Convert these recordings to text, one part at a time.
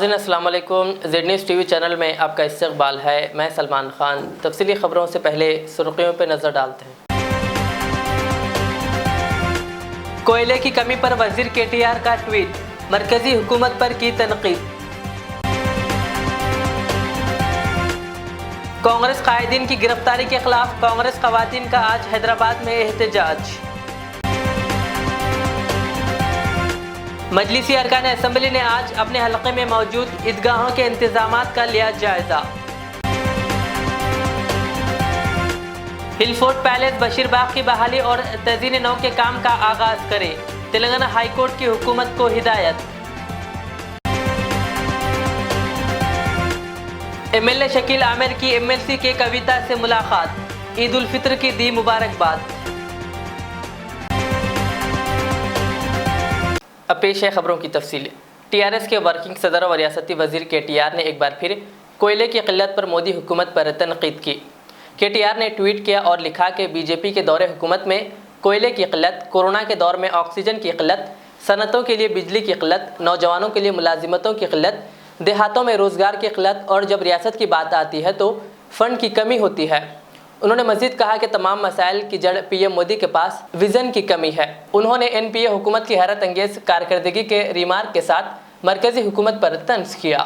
नाज़रीन अस्सलाम वालेकुम। ज़ेड न्यूज़ टीवी चैनल में आपका इस्तक़बाल है। मैं सलमान खान। तफसीली खबरों से पहले सुर्खियों पर नज़र डालते हैं। कोयले की कमी पर वज़ीर KTR का ट्वीट, मरकज़ी हुकूमत पर की तनक़ीद। कांग्रेस कायदीन की गिरफ्तारी के खिलाफ कांग्रेस ख़वातीन का आज हैदराबाद में एहतजाज। मजलिसी अरकान असम्बली ने आज अपने हलक़े में मौजूद ईदगाहों के इंतज़ामात का लिया जायज़ा। हिलफोर्ट पैलेस बशीरबाग की बहाली और तज़ीन नौ के काम का आगाज़ करे, तेलंगाना हाई कोर्ट की हुकूमत को हिदायत। MLA शकील आमिर की MLC के कविता से मुलाकात, ईद उल फित्र की दी मुबारकबाद। अब पेश है खबरों की तफसील। TRS के वर्किंग सदर और रियासती वज़ीर KTR ने एक बार फिर कोयले की क़िल्लत पर मोदी हुकूमत पर तनक़ीद की। KTR ने ट्वीट किया और लिखा कि BJP के दौरे हुकूमत में कोयले की क़िल्लत, कोरोना के दौर में ऑक्सीजन की क़िल्लत, सनतों के लिए बिजली की क़िल्लत, नौजवानों के लिए मुलाजिमतों की क़िल्लत, देहातों में रोज़गार की क़िल्लत और जब रियासत की बात आती है तो फ़ंड की कमी होती है। उन्होंने मज़ीद कहा कि तमाम मसाइल की जड़ PM मोदी के पास विज़न की कमी है। उन्होंने NPA हुकूमत की हैरत अंगेज़ कारकर्दगी के रिमार्क के साथ मरकज़ी हुकूमत पर तंज़ किया।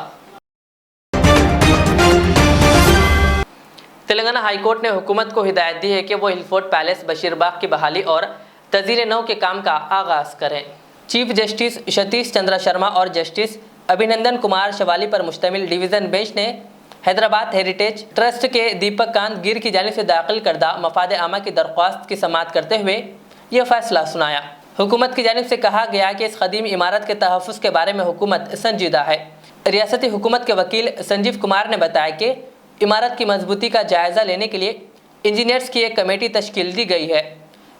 तेलंगाना हाई कोर्ट ने हुकूमत को हिदायत दी है कि वो हिलफोर्ट पैलेस बशीरबाग की बहाली और तज़ीर नौ के काम का आगाज़ करें। चीफ जस्टिस सतीश चंद्र शर्मा और जस्टिस अभिनंदन कुमार शवाली पर मुश्तमिल डिवीज़न बेंच ने हैदराबाद हेरिटेज ट्रस्ट के दीपक कांत गिर की जानिब से दाखिल करदा मफाद आमा की दरख्वास्त की समाअत करते हुए यह फैसला सुनाया। हुकूमत की जानिब से कहा गया कि इस कदीम इमारत के तहफ़्फ़ुज़ के बारे में हुकूमत संजीदा है। रियासती हुकूमत के वकील संजीव कुमार ने बताया कि इमारत की मजबूती का जायज़ा लेने के लिए इंजीनियर्स की एक कमेटी तश्कील दी गई है।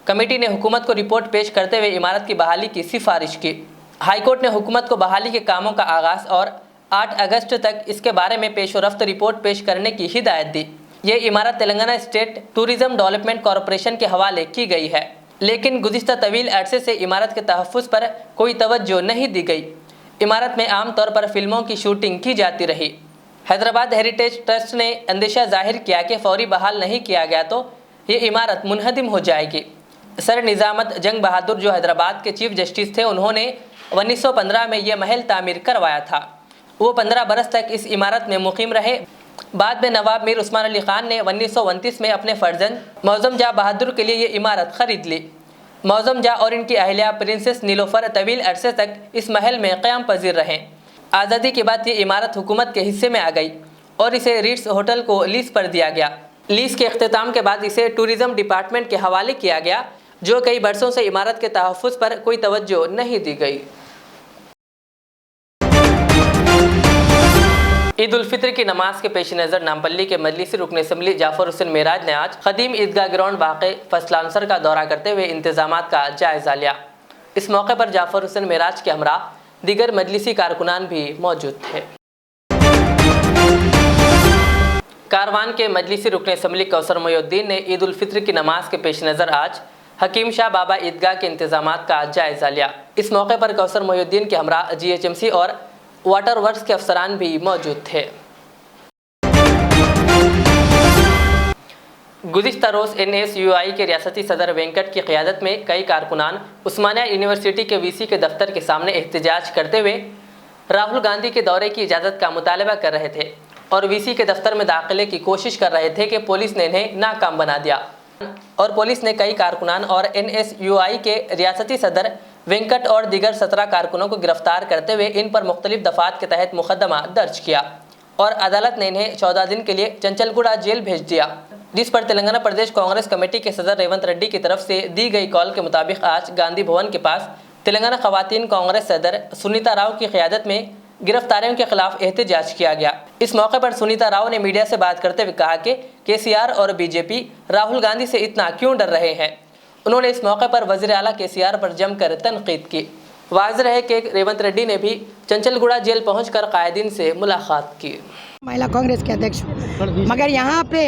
कमेटी ने हुकूमत को रिपोर्ट पेश करते हुए इमारत की बहाली की सिफारिश की। हाई कोर्ट ने हुकूमत को बहाली के कामों का आगाज़ और 8 अगस्त तक इसके बारे में पेशरफ्त रिपोर्ट पेश करने की हिदायत दी। ये इमारत Telangana state tourism development corporation के हवाले की गई है, लेकिन गुज़िश्ता तवील अरसे से इमारत के तहफ़्फ़ुज़ पर कोई तवज्जो नहीं दी गई। इमारत में आम तौर पर फिल्मों की शूटिंग की जाती रही। हैदराबाद हेरिटेज ट्रस्ट ने अंदेशा जाहिर किया कि फौरी बहाल नहीं किया गया तो ये इमारत मुनहदिम हो जाएगी। सर निज़ामत जंग बहादुर जो हैदराबाद के चीफ जस्टिस थे, उन्होंने 1915 में यह महल तामीर करवाया था। वो 15 बरस तक इस इमारत में मुकीम रहे। बाद में नवाब मीर उस्मान अली ख़ान ने 1929 में अपने फर्जंद मौज़म जा बहादुर के लिए ये इमारत ख़रीद ली। मौज़म जा और इनकी अहलिया प्रिंसेस नीलोफर तवील अरसे तक इस महल में क़याम पजीर रहे। आज़ादी के बाद ये इमारत हुकूमत के हिस्से में आ गई और इसे रीट्स होटल को लीज़ पर दिया गया। लीज़ के अख्तिताम के बाद इसे टूरिज़्म डिपार्टमेंट के हवाले किया गया, जो कई बरसों से इमारत के तहफ़्फ़ुज़ पर कोई तवज्जो नहीं दी गई। ईद उल फित्र की नमाज के पेश नज़र नामपल्ली के मजलिसी रुकन असम्बली जाफर हुसैन मेराज ने आज क़दीम ईदगाह ग्राउंड वाक़े फसलानसर का दौरा करते हुए इंतज़ामात का जायज़ा लिया। इस मौके पर जाफर हुसैन मेराज के हमरा दीगर मजलिसी कारकुनान भी मौजूद थे। कारवान के मजलिसी रुकन असम्बली कौसर मोयुद्दीन ने ईद उल फित्र की नमाज के पेश नज़र आज हकीम शाह बाबा ईदगाह के इंतज़ामात का जायज़ा लिया। इस मौके पर कौसर मोयुद्दीन के हमरा GHMC और वाटर वर्क्स के अफसरान भी मौजूद थे। गुज़िश्ता रोज़ NSUI के रियासती सदर वेंकट की क़ियादत में कई कारकुनान उस्मानिया यूनिवर्सिटी के VC के दफ्तर के सामने एहतजाज करते हुए राहुल गांधी के दौरे की इजाज़त का मुतालबा कर रहे थे और VC के दफ्तर में दाखिले की कोशिश कर रहे थे कि पुलिस ने इन्हें नाकाम बना दिया और पुलिस ने कई कारकुनान और NSUI के रियासती सदर वेंकट और दीगर 17 कारकुनों को गिरफ्तार करते हुए इन पर मुख्तलिफ दफ़ात के तहत मुकदमा दर्ज किया और अदालत ने इन्हें 14 दिन के लिए चंचलगुड़ा जेल भेज दिया, जिस पर तेलंगाना प्रदेश कांग्रेस कमेटी के सदर रेवंत रेड्डी की तरफ से दी गई कॉल के मुताबिक आज गांधी भवन के पास तेलंगाना ख़वातीन कांग्रेस सदर सुनीता राव की क़ियादत में गिरफ्तारियों के खिलाफ एहतजाज किया गया। इस मौके पर सुनीता राव ने मीडिया से बात करते हुए कहा कि KCR और BJP राहुल गांधी से इतना क्यों डर रहे हैं। उन्होंने इस मौके पर वज़ीर आला KCR पर जमकर तनकीद की। वाज़ेह है कि रेवंत रेड्डी ने भी चंचलगुड़ा जेल पहुंचकर कायदीन से मुलाकात की। महिला कांग्रेस के अध्यक्ष, मगर यहाँ पे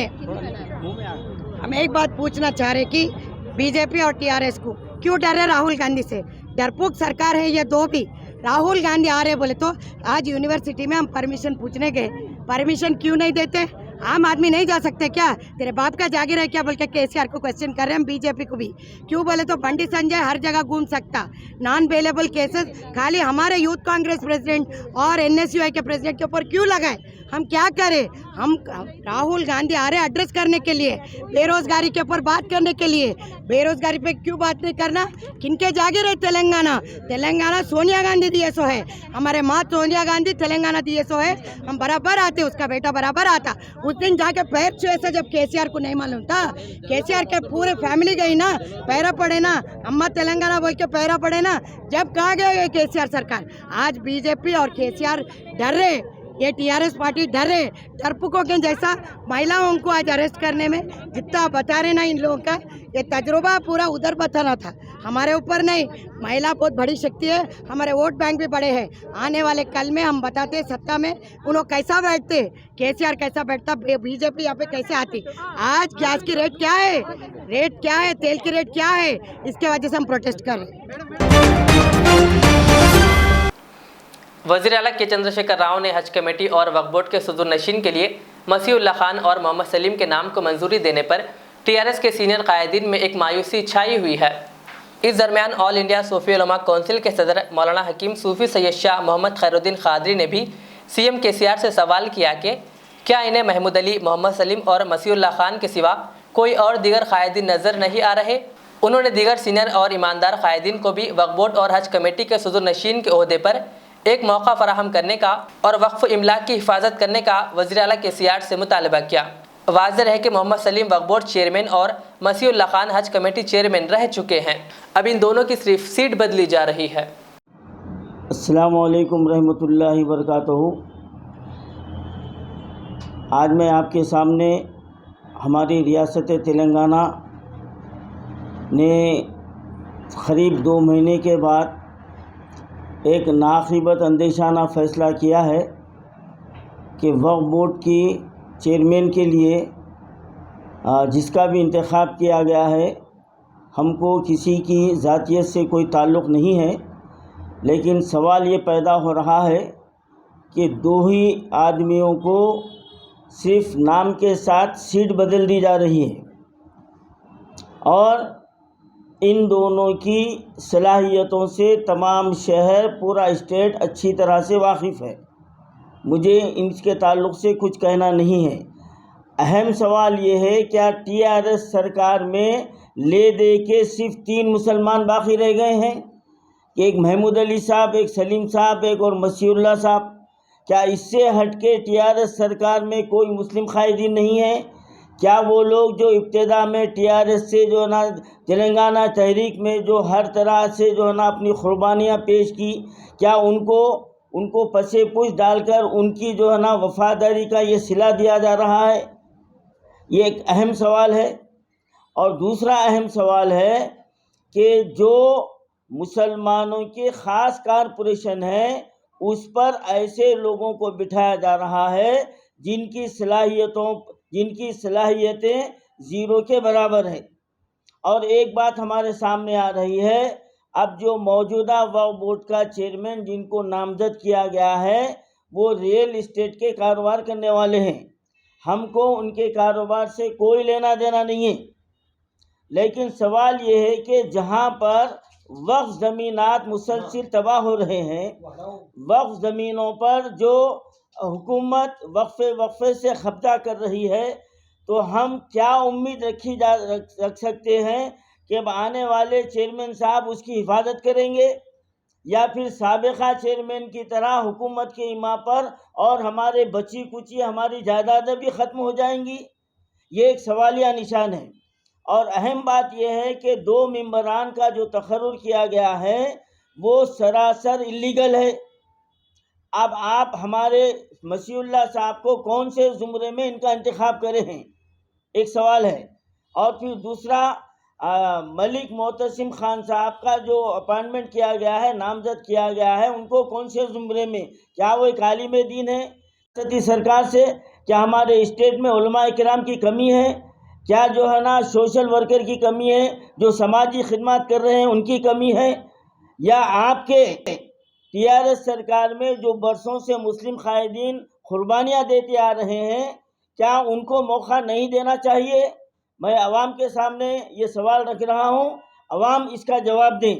हम एक बात पूछना चाह रहे कि BJP और TRS को क्यों डर है राहुल गांधी से। डरपोक सरकार है ये दो भी, राहुल गांधी आ रहे बोले तो आज यूनिवर्सिटी में हम परमिशन पूछने गए, परमिशन क्यों नहीं देते? आम आदमी नहीं जा सकते क्या? तेरे बाप का जागीर है क्या बोल के केसीआर को क्वेश्चन कर रहे हैं हम, बीजेपी को भी। क्यों बोले तो बंडी संजय हर जगह घूम सकता, नॉन बेलेबल केसेस खाली हमारे यूथ कांग्रेस प्रेसिडेंट और एनएसयूआई के प्रेसिडेंट के ऊपर क्यों लगाए? हम क्या करें? हम राहुल गांधी आ रहे एड्रेस करने के लिए, बेरोजगारी के ऊपर बात करने के लिए। बेरोजगारी पे क्यों बात नहीं करना? किनके जागीर है तेलंगाना? तेलंगाना सोनिया गांधी दिए सो है, हमारे माँ सोनिया गांधी तेलंगाना दिए सो है। हम बराबर आते, उसका बेटा बराबर आता। उस दिन जाके पैर छुए से जब केसीआर को नहीं मालूम था, केसीआर के पूरे फैमिली गई ना, पैरा पड़े ना, अम्मा तेलंगाना बोल के पैरा पड़े ना, जब कहा गया केसीआर सरकार। आज बीजेपी और केसीआर डर रहे, ये टीआरएस पार्टी डर रहे, डरपोकों के जैसा महिलाओं को आज अरेस्ट करने में जितना बता रहे ना इन लोगों का, ये तजुर्बा पूरा उधर बताना था, हमारे ऊपर नहीं। महिला बहुत बड़ी शक्ति है, हमारे वोट बैंक भी बड़े हैं। आने वाले कल में हम बताते सत्ता में उन्होंने कैसा बैठते, केसीआर कैसा बैठता, बीजेपी यहाँ पे कैसे आती। आज गैस की रेट क्या है, रेट क्या है, तेल की रेट क्या है, इसके वजह से हम प्रोटेस्ट कर रहे हैं। वज़ीर आला के चंद्रशेखर राव ने हज कमेटी और वक्फ बोर्ड के सदर नशीन के लिए मसीहुल्लाह खान और मोहम्मद सलीम के नाम को मंजूरी देने पर टीआरएस के सीनियर कायदीन में एक मायूसी छाई हुई है। इस दरमियान ऑल इंडिया सूफी उलमा कौंसिल के सदर मौलाना हकीम सूफी सैयद शाह मोहम्मद खैरुद्दीन खादरी ने भी सीएम केसीआर से सवाल किया कि क्या इन्हें महमूद अली, मोहम्मद सलीम और मसीहुल्लाह खान के सिवा कोई और दीगर कायदीन नज़र नहीं आ रहे। उन्होंने दीगर सीनियर और ईमानदार कायदीन को भी वक्फ बोर्ड और हज कमेटी के सदर नशीन के ओहदे पर एक मौका फराहम करने का और वक्फ इमलाक की हिफाजत करने का वज़ीर आला केसीआर से मुतालबा किया। वाज़ेह है कि मोहम्मद सलीम वक्फ बोर्ड चेयरमैन और मसीहुल्लाह खान हज कमेटी चेयरमैन रह चुके हैं, अब इन दोनों की सिर्फ सीट बदली जा रही है। अस्सलामु अलैकुम रहमतुल्लाहि वबरकातुहू। आज मैं आपके सामने हमारी रियासत तेलंगाना ने क़रीब 2 महीने के बाद एक नाक़िबत अंदेशाना फ़ैसला किया है कि वक्फ बोर्ड की चेयरमैन के लिए जिसका भी इंतखाब किया गया है, हमको किसी की ज़ातियत से कोई ताल्लुक़ नहीं है, लेकिन सवाल ये पैदा हो रहा है कि 2 ही आदमियों को सिर्फ नाम के साथ सीट बदल दी जा रही है और इन दोनों की सलाहियतों से तमाम शहर, पूरा स्टेट अच्छी तरह से वाकिफ़ है। मुझे इनके ताल्लुक़ से कुछ कहना नहीं है। अहम सवाल ये है, क्या टीआरएस सरकार में ले दे के सिर्फ 3 मुसलमान बाकी रह गए हैं कि एक महमूद अली साहब, एक सलीम साहब, एक और मसीहुल्लाह साहब? क्या इससे हट के टीआरएस सरकार में कोई मुस्लिम कायदीन नहीं है? क्या वो लोग जो इब्तिदा में टीआरएस से जो है ना तेलंगाना तहरीक में जो हर तरह से जो है ना अपनी कुर्बानियाँ पेश की, क्या उनको पसे पुश डालकर उनकी जो है ना वफादारी का ये सिला दिया जा रहा है? ये एक अहम सवाल है। और दूसरा अहम सवाल है कि जो मुसलमानों के ख़ास कारपोरेशन है उस पर ऐसे लोगों को बिठाया जा रहा है जिनकी सलाहियतें ज़ीरो के बराबर है। और एक बात हमारे सामने आ रही है, अब जो मौजूदा वक्फ बोर्ड का चेयरमैन जिनको नामजद किया गया है वो रियल इस्टेट के कारोबार करने वाले हैं। हमको उनके कारोबार से कोई लेना देना नहीं है, लेकिन सवाल ये है कि जहाँ पर वक्फ ज़मीनात मुसलसिल तबाह हो रहे हैं, वक्फ ज़मीनों पर जो हुकूमत वक्फे से कब्जा कर रही है, तो हम क्या उम्मीद रख सकते हैं कि अब आने वाले चेयरमैन साहब उसकी हिफाजत करेंगे या फिर साबिक़ा चेयरमैन की तरह हुकूमत के इमा पर और हमारे बची कुची हमारी जायदादें भी ख़त्म हो जाएंगी? ये एक सवालिया निशान है। और अहम बात यह है कि 2 मेंबरान का जो तकर्रुर किया गया है वो सरासर इल्लीगल है। अब आप हमारे मसीहुल्लाह साहब को कौन से ज़ुमरे में इनका इंतखाब करे हैं, एक सवाल है। और फिर दूसरा, मलिक मोहतसिम खान साहब का जो अपॉइंटमेंट किया गया है, नामजद किया गया है, उनको कौन से ज़ुमरे में? क्या वो एक आलिम दीन है? सरकार से क्या हमारे स्टेट में उलमा इकराम की कमी है? क्या जो है ना सोशल वर्कर की कमी है, जो समाजी खिदमत कर रहे हैं उनकी कमी है? या आपके TRS سرکار میں جو برسوں سے مسلم قائدین قربانیاں دیتے آ رہے ہیں، کیا ان کو موقع نہیں دینا چاہیے؟ میں عوام کے سامنے یہ سوال رکھ رہا ہوں، عوام اس کا جواب دیں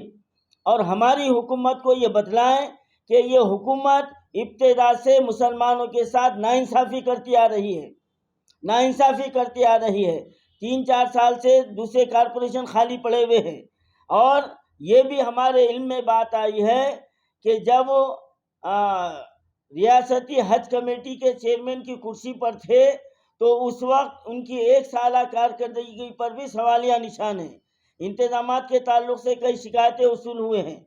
اور ہماری حکومت کو یہ بتلائیں کہ یہ حکومت ابتدا سے مسلمانوں کے ساتھ ناانصافی کرتی آ رہی ہے 3-4 سال سے دوسرے کارپوریشن خالی پڑے ہوئے ہیں، اور یہ بھی ہمارے علم میں بات آئی ہے کہ جب ریاستی حج کمیٹی کے چیئرمین کی کرسی پر تھے تو اس وقت ان کی 1 سالہ کارکردگی پر بھی سوالیہ نشان ہیں۔ انتظامات کے تعلق سے کئی شکایتیں وصول ہوئے ہیں،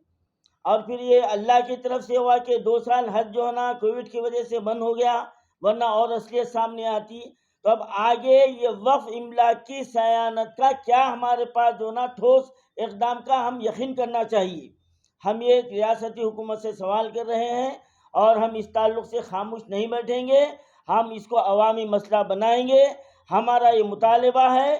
اور پھر یہ اللہ کی طرف سے ہوا کہ 2 سال حج جو ہے نا کووڈ کی وجہ سے بند ہو گیا، ورنہ اور اصلیت سامنے آتی۔ تو اب آگے یہ وقف املاک کی صیانت کا کیا ہمارے پاس جو نا ٹھوس اقدام کا ہم یقین کرنا چاہیے۔ ہم یہ ریاستی حکومت سے سوال کر رہے ہیں اور ہم اس تعلق سے خاموش نہیں بیٹھیں گے، ہم اس کو عوامی مسئلہ بنائیں گے۔ ہمارا یہ مطالبہ ہے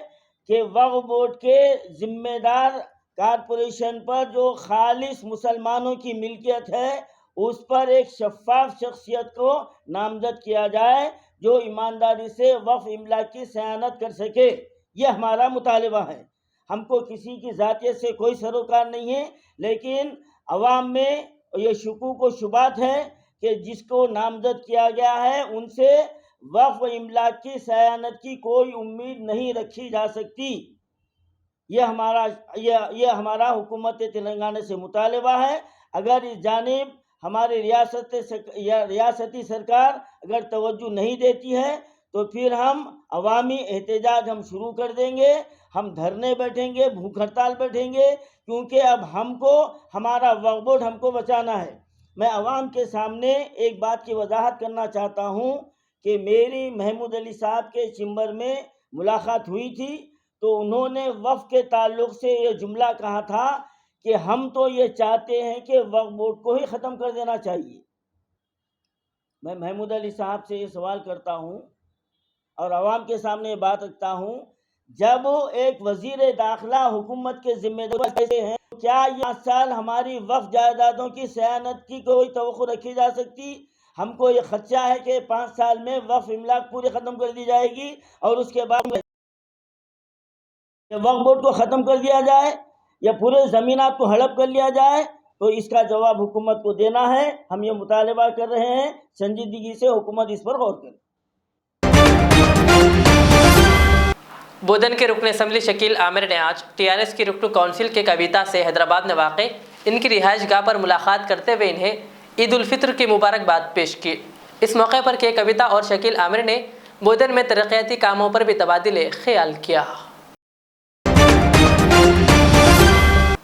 کہ وقف بورڈ کے ذمہ دار کارپوریشن پر جو خالص مسلمانوں کی ملکیت ہے اس پر ایک شفاف شخصیت کو نامزد کیا جائے جو ایمانداری سے وقف املاک کی صیانت کر سکے۔ یہ ہمارا مطالبہ ہے۔ ہم کو کسی کی ذاتیت سے کوئی سروکار نہیں ہے، لیکن عوام میں یہ شکوک و شبہات ہے کہ جس کو نامزد کیا گیا ہے ان سے وقف املاک کی صیانت کی کوئی امید نہیں رکھی جا سکتی۔ یہ ہمارا حکومت تلنگانہ سے مطالبہ ہے۔ اگر اس جانب ہماری ریاستی سرکار اگر توجہ نہیں دیتی ہے تو پھر ہم عوامی احتجاج ہم شروع کر دیں گے، ہم دھرنے بیٹھیں گے، بھوک ہڑتال بیٹھیں گے، کیونکہ اب ہم کو ہمارا وقف بورڈ ہم کو بچانا ہے۔ میں عوام کے سامنے ایک بات کی وضاحت کرنا چاہتا ہوں کہ میری محمود علی صاحب کے چیمبر میں ملاقات ہوئی تھی تو انہوں نے وقف کے تعلق سے یہ جملہ کہا تھا کہ ہم تو یہ چاہتے ہیں کہ وقف بورڈ کو ہی ختم کر دینا چاہیے۔ میں محمود علی صاحب سے یہ سوال کرتا ہوں اور عوام کے سامنے یہ بات رکھتا ہوں، جب ایک وزیر داخلہ حکومت کے ذمہ دار ہیں، کیا یہ 5 سال ہماری وقف جائیدادوں کی صیانت کی کوئی توقع رکھی جا سکتی؟ ہم کو یہ خدشہ ہے کہ 5 سال میں وقف املاک پوری ختم کر دی جائے گی اور اس کے بعد وقف بورڈ کو ختم کر دیا جائے یا پورے زمینات کو ہڑپ کر لیا جائے، تو اس کا جواب حکومت کو دینا ہے۔ ہم یہ مطالبہ کر رہے ہیں، سنجیدگی سے حکومت اس پر غور کرے۔ بودن کے رکن اسمبلی شکیل عامر نے آج TRS کی رکن کونسل کے کویتا سے حیدرآباد میں واقع ان کی رہائش گاہ پر ملاقات کرتے ہوئے انہیں عید الفطر کی مبارکباد پیش کی۔ اس موقع پر کویتا اور شکیل عامر نے بودن میں ترقیاتی کاموں پر بھی تبادلہ خیال کیا۔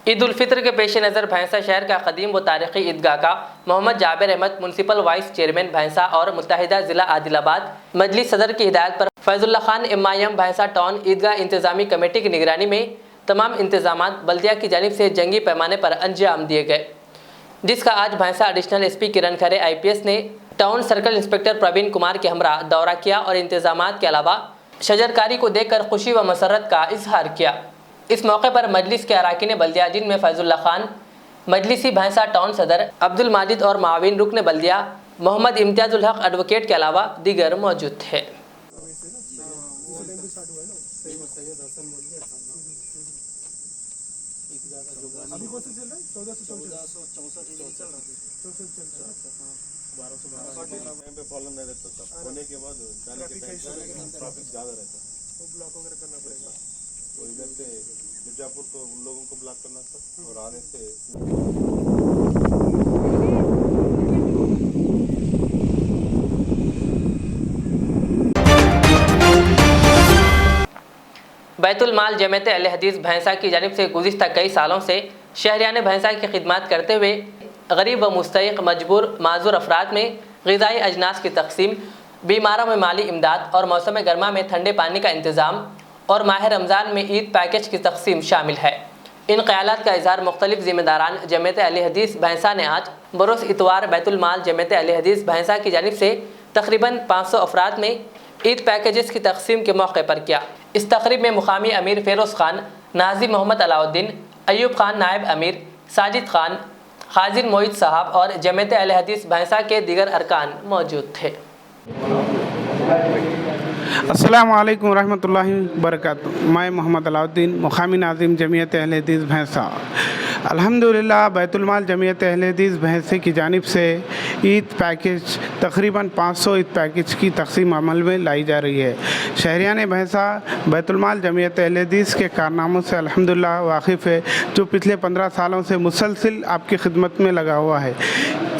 عید الفطر کے پیش نظر بھینسہ شہر کا قدیم و تاریخی عیدگاہ کا Mohammed Jabir Ahmed municipal vice chairman Bhainsa اور متحدہ ضلع عادل آباد مجلس صدر کی ہدایت پر Faizullah Khan MIM Bhainsa town عیدگاہ انتظامی کمیٹی کی نگرانی میں تمام انتظامات بلدیہ کی جانب سے جنگی پیمانے پر انجام دیے گئے، جس کا آج Bhainsa additional SP Kiran Khare IPS نے town circle inspector Praveen Kumar کے ہمراہ دورہ کیا اور انتظامات کے علاوہ شجرکاری کو دیکھ کر خوشی و مسرت کا اظہار کیا۔ اس موقع پر مجلس کے اراکین بلدیہ جن میں فیض اللہ خان مجلسی بھینسہ ٹاؤن صدر عبد الماجد اور معاون رکن بلدیہ محمد امتیاز الحق ایڈوکیٹ کے علاوہ دیگر موجود تھے۔ इधर से मिर्जापुर तो उन लोगों को ब्लॉक करना था और आने से بیت المال جمعیت اہل حدیث بھینسہ کی جانب سے گزشتہ کئی سالوں سے شہریان بھینسہ کی خدمات کرتے ہوئے غریب و مستحق مجبور معذور افراد میں غذائی اجناس کی تقسیم، بیماروں میں مالی امداد اور موسم گرما میں ٹھنڈے پانی کا انتظام اور ماہ رمضان میں عید پیکج کی تقسیم شامل ہے۔ ان خیالات کا اظہار مختلف ذمہ داران جمعیت اہل حدیث بھینسہ نے آج بروز اتوار بیت المال جمعیت اہل حدیث بھینسہ کی جانب سے تقریباً 500 افراد میں عید پیکجز کی تقسیم کے موقع پر کیا۔ اس تقریب میں مقامی امیر فیروز خان، ناظم محمد علاؤ الدین، ایوب خان نائب امیر، ساجد خان، خازن موحد صاحب اور جمعیت اہل حدیث بھینسہ کے دیگر ارکان موجود تھے۔ السلام علیکم ورحمۃ اللہ وبرکاتہ۔ میں محمد علاء الدین، مقامی ناظم جمعیت اہل حدیث بھینسہ۔ الحمدللہ بیت المال جمعیت اہل حدیث بھینسے کی جانب سے عید پیکج تقریباً 500 عید پیکج کی تقسیم عمل میں لائی جا رہی ہے۔ شہریان بھینسہ بیت المال جمعیت اہل حدیث کے کارناموں سے الحمدللہ واقف ہے، جو پچھلے 15 سالوں سے مسلسل آپ کی خدمت میں لگا ہوا ہے۔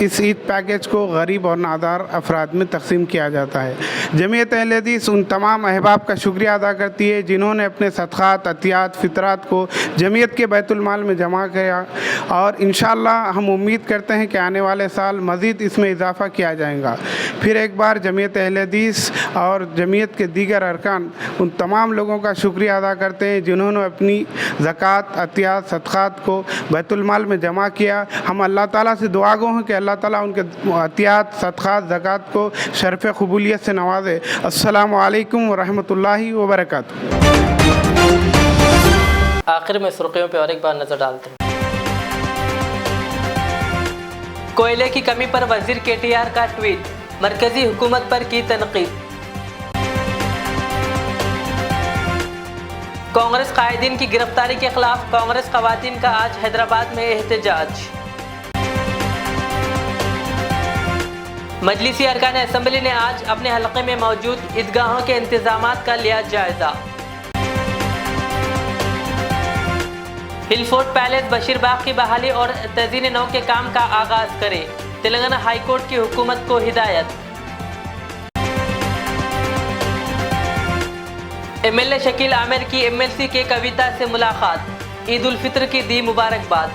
اس عید پیکج کو غریب اور نادار افراد میں تقسیم کیا جاتا ہے۔ جمعیت اہل حدیث ان تمام احباب کا شکریہ ادا کرتی ہے جنہوں نے اپنے صدقات، عطیات، فطرات کو جمعیت کے بیت المال میں جمع کیا، اور انشاءاللہ ہم امید کرتے ہیں کہ آنے والے سال مزید اس میں اضافہ کیا جائے گا۔ پھر ایک بار جمعیت اہل حدیث اور جمعیت کے دیگر ارکان ان تمام لوگوں کا شکریہ ادا کرتے ہیں جنہوں نے اپنی زکوٰۃ، عطیات، صدقات کو بیت المال میں جمع کیا۔ ہم اللہ تعالیٰ سے دعا گو ہیں کہ اللہ تعالیٰ ان کے عطیات، صدقات، زکوٰۃ کو شرف قبولیت سے نوازے۔ السلام علیکم ورحمۃ اللہ وبرکاتہ۔ آخر میں سرخیوں پہ اور ایک بار نظر ڈالتے ہیں۔ کوئلے کی کمی پر وزیر KTR کا ٹویٹ، مرکزی حکومت پر کی تنقید۔ کانگریس قائدین کی گرفتاری کے خلاف کانگریس خواتین کا آج حیدرآباد میں احتجاج۔ مجلسی ارکان اسمبلی نے آج اپنے حلقے میں موجود عیدگاہوں کے انتظامات کا لیا جائزہ۔ ہل فورٹ پیلیس بشیر باغ کی بحالی اور تزئین نو کے کام کا آغاز کرے، تلنگانہ ہائی کورٹ کی حکومت کو ہدایت۔ MLA شکیل عامر کی MLC کے کویتا سے ملاقات، عید الفطر کی دی مبارکباد۔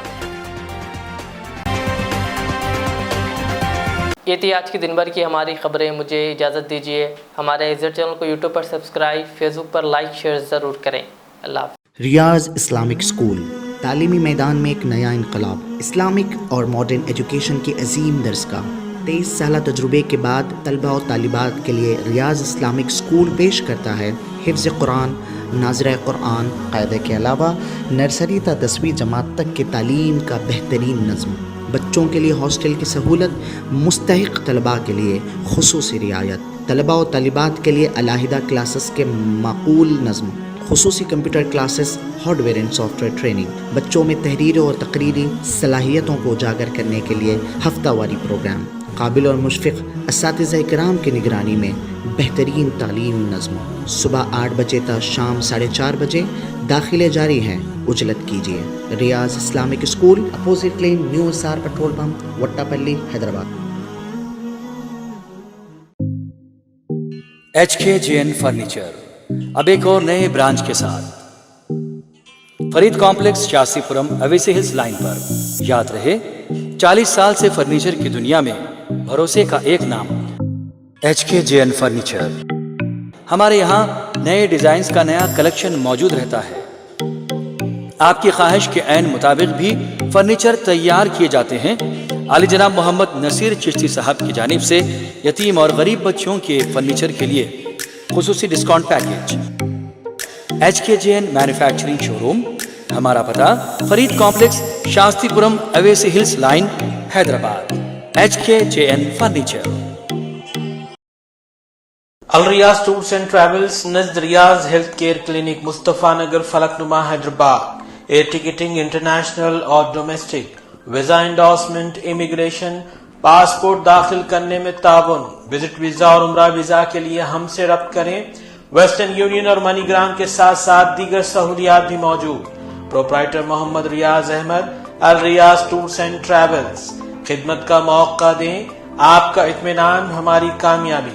یہ تھی آج کی دن بھر کی ہماری خبریں۔ مجھے اجازت دیجیے، ہمارے ایگزٹ چینل کو یوٹیوب پر سبسکرائب، فیس بک پر لائک، شیئر ضرور کریں۔ اللہ حافظ۔ ریاض اسلامک اسکول تعلیمی میدان میں ایک نیا انقلاب، اسلامک اور ماڈرن ایجوکیشن کی عظیم درسگاہ۔ 23 سالہ تجربے کے بعد طلبہ و طالبات کے لیے ریاض اسلامک اسکول پیش کرتا ہے حفظ قرآن، ناظرہ قرآن، قاعدے کے علاوہ نرسری تا 10ویں جماعت تک کی تعلیم کا بہترین نظم۔ بچوں کے لیے ہاسٹل کی سہولت، مستحق طلباء کے لیے خصوصی رعایت، طلباء و طالبات کے لیے علیحدہ کلاسز کے معقول نظم، خصوصی computer classes, hard where and soft where training, بچوں میں تحریری اور تقریری صلاحیتوں کو اجاگر کرنے کے لیے ہفتہ واری پروگرام، قابل اور مشفق اساتذہ کرام کی نگرانی میں بہترین تعلیم نظم۔ صبح 8 بجے تا شام 4:30 بجے داخلے جاری ہیں، اجلت کیجیے۔ Riyaz Islamic school, opposite lane, new SR petrol pump, Wattepally, Hyderabad. HKJN furniture اب ایک اور نئے برانچ کے ساتھ Farid complex, Shastripuram, Owaisi hills line پر۔ یاد رہے، 40 سال سے فرنیچر کی دنیا میں بھروسے کا ایک نام HKJN فرنیچر۔ ہمارے یہاں نئے ڈیزائنز کا نیا کلیکشن موجود رہتا ہے۔ آپ کی خواہش کے عین مطابق بھی فرنیچر تیار کیے جاتے ہیں۔ علی جناب محمد نصیر چشتی صاحب کی جانب سے یتیم اور غریب بچوں کے فرنیچر کے لیے خصوصی discount package. HKJN manufacturing showroom, ہمارا پتہ Farid complex, Shastripuram, Owaisi hills line, Hyderabad. HKJN furniture. Al Riyaz tours and travels نزد Riyaz health care clinic, Mustafa Nagar, Falaknuma, Hyderabad. Air ticketing international اور domestic, visa endorsement, immigration, passport داخل کرنے میں تعاون، وزٹ ویزا اور عمرہ ویزا کے لیے ہم سے رابطہ کریں۔ ویسٹرن یونین اور منی گرام کے ساتھ ساتھ دیگر سہولیات بھی موجود۔ Proprietor Mohammed Riyaz Ahmed, Al Riyaz tours and travels. خدمت کا موقع دیں، آپ کا اطمینان ہماری کامیابی۔